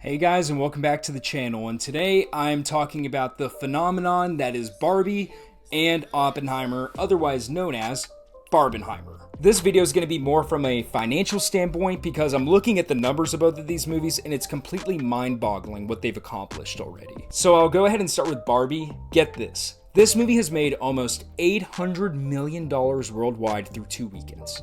Hey guys, and welcome back to the channel, and today I'm talking about the phenomenon that is Barbie and Oppenheimer, otherwise known as Barbenheimer. This video is going to be more from a financial standpoint because I'm looking at the numbers of both of these movies and it's completely mind-boggling what they've accomplished already. So I'll go ahead and start with Barbie. Get this. This movie has made almost $800 million worldwide through 2 weekends.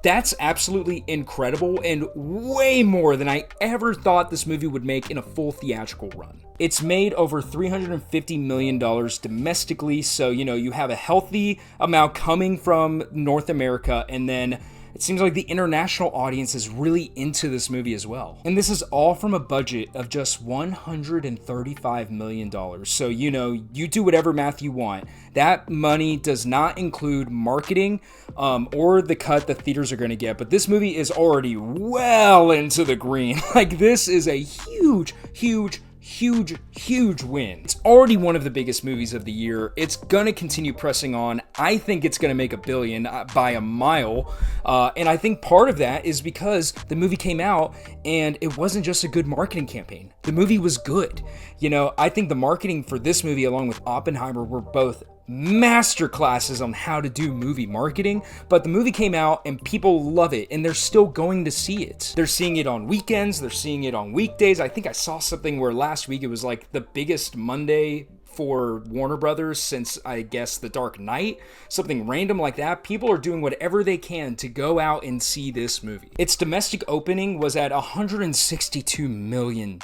That's absolutely incredible and way more than I ever thought this movie would make in a full theatrical run. It's made over $350 million domestically, so you have a healthy amount coming from North America, and then it seems like the international audience is really into this movie as well. And this is all from a budget of just $135 million. So, you do whatever math you want. That money does not include marketing or the cut the theaters are going to get. But this movie is already well into the green. Like, this is a huge win. It's already one of the biggest movies of the year. It's gonna continue pressing on. I think it's gonna make $1 billion by a mile, and I think part of that is because the movie came out and it wasn't just a good marketing campaign. The movie was good. I think the marketing for this movie along with Oppenheimer were both master classes on how to do movie marketing, but the movie came out and people love it and they're still going to see it. They're seeing it on weekends, they're seeing it on weekdays. I think I saw something where last week it was like the biggest Monday for Warner Brothers since, I guess, The Dark Knight, something random like that. People are doing whatever they can to go out and see this movie. Its domestic opening was at $162 million,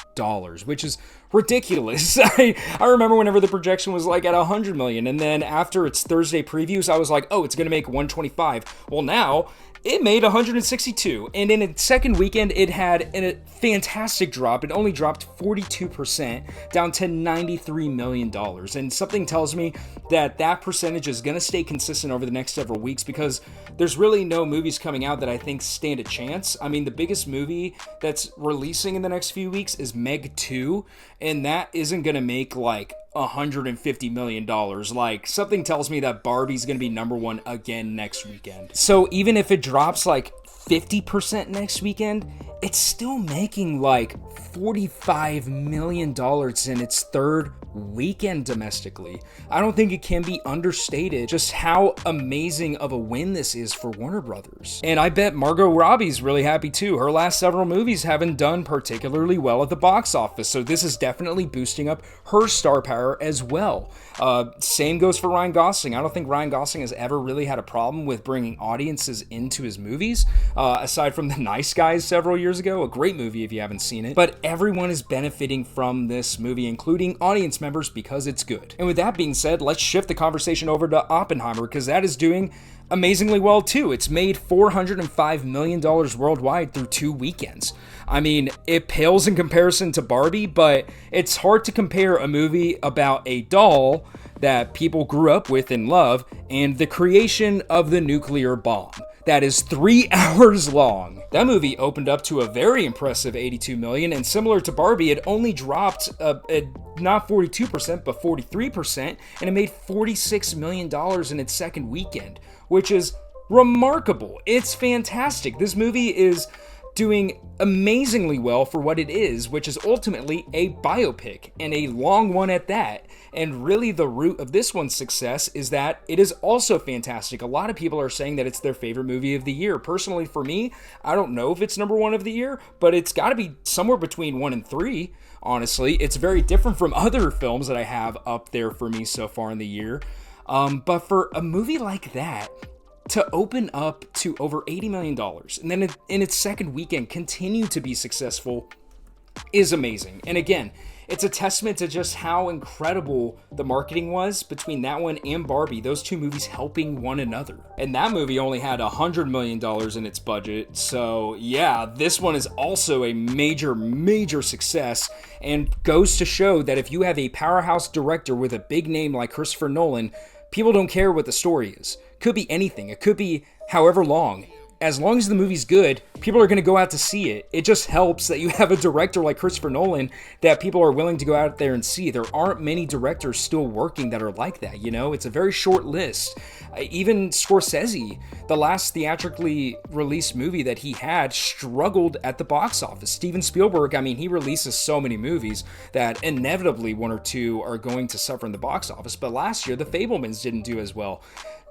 which is ridiculous. I remember whenever the projection was like at $100 million, and then after its Thursday previews, I was like, oh, it's gonna make $125. Well, now it made $162, and in its second weekend, it had a fantastic drop. It only dropped 42%, down to $93 million, and something tells me that that percentage is going to stay consistent over the next several weeks because there's really no movies coming out that I think stand a chance. I mean, the biggest movie that's releasing in the next few weeks is Meg 2, and that isn't going to make like $150 million. Like, something tells me that Barbie's gonna be number one again next weekend. So even if it drops like 50% next weekend, it's still making like $45 million in its third weekend domestically. I don't think it can be understated just how amazing of a win this is for Warner Brothers. And I bet Margot Robbie's really happy too. Her last several movies haven't done particularly well at the box office, so this is definitely boosting up her star power as well. Same goes for Ryan Gosling. I don't think Ryan Gosling has ever really had a problem with bringing audiences into his movies, aside from The Nice Guys several years ago, a great movie if you haven't seen it. But everyone is benefiting from this movie, including audience members, because it's good. And with that being said, let's shift the conversation over to Oppenheimer, because that is doing amazingly well too. It's made $405 million worldwide through 2 weekends. I mean, it pales in comparison to Barbie, but it's hard to compare a movie about a doll that people grew up with and love and the creation of the nuclear bomb that is 3 hours long. That movie opened up to a very impressive $82 million, and similar to Barbie, it only dropped not 42%, but 43%, and it made $46 million in its second weekend, which is remarkable. It's fantastic. This movie is doing amazingly well for what it is, which is ultimately a biopic, and a long one at that. And really the root of this one's success is that it is also fantastic. A lot of people are saying that it's their favorite movie of the year. Personally, for me, I don't know if it's number one of the year, but it's got to be somewhere between 1 and 3. Honestly, it's very different from other films that I have up there for me so far in the year. But for a movie like that to open up to over $80 million and then in its second weekend continue to be successful is amazing. And again, it's a testament to just how incredible the marketing was between that one and Barbie, those two movies helping one another. And that movie only had $100 million in its budget, so yeah, this one is also a major success, and goes to show that if you have a powerhouse director with a big name like Christopher Nolan, people don't care what the story is. Could be anything. It could be however long. as long as the movie's good, people are going to go out to see it. It just helps that you have a director like Christopher Nolan that people are willing to go out there and see. There aren't many directors still working that are like that, you know? It's a very short list. Even Scorsese, the last theatrically released movie that he had, struggled at the box office. Steven Spielberg, I mean, he releases so many movies that inevitably one or two are going to suffer in the box office. But last year, The Fabelmans didn't do as well.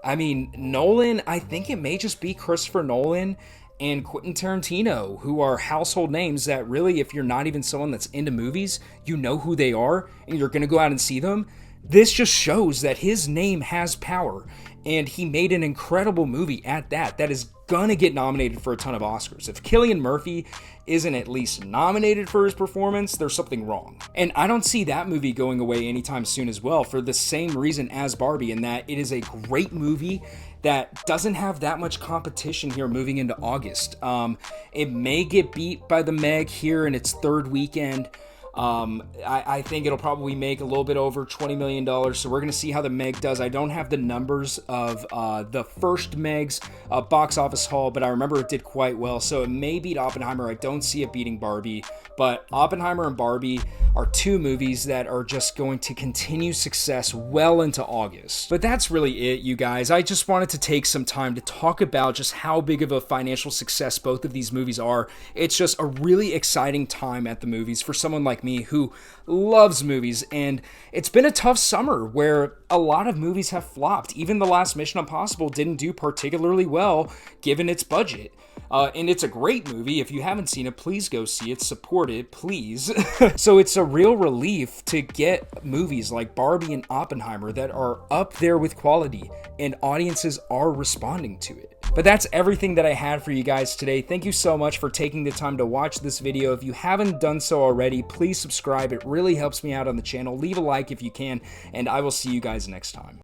I mean, Nolan, I think it may just be Christopher Nolan and Quentin Tarantino, who are household names that really, if you're not even someone that's into movies, you know who they are and you're going to go out and see them. This just shows that his name has power, and he made an incredible movie at that is gonna get nominated for a ton of Oscars. If Cillian Murphy isn't at least nominated for his performance, there's something wrong. And I don't see that movie going away anytime soon as well, for the same reason as Barbie, in that it is a great movie that doesn't have that much competition here moving into August. It may get beat by the Meg here in its third weekend. I think it'll probably make a little bit over $20 million, so we're going to see how the Meg does. I don't have the numbers of the first Meg's box office haul, but I remember it did quite well, so it may beat Oppenheimer. I don't see it beating Barbie, but Oppenheimer and Barbie are two movies that are just going to continue success well into August. But that's really it, you guys. I just wanted to take some time to talk about just how big of a financial success both of these movies are. It's just a really exciting time at the movies for someone like me who loves movies, and it's been a tough summer where a lot of movies have flopped. Even the last Mission Impossible didn't do particularly well given its budget. And it's a great movie. If you haven't seen it, please go see it. Support it, please. So it's a real relief to get movies like Barbie and Oppenheimer that are up there with quality, and audiences are responding to it. But that's everything that I had for you guys today. Thank you so much for taking the time to watch this video. If you haven't done so already, please subscribe. It really helps me out on the channel. Leave a like if you can, and I will see you guys next time.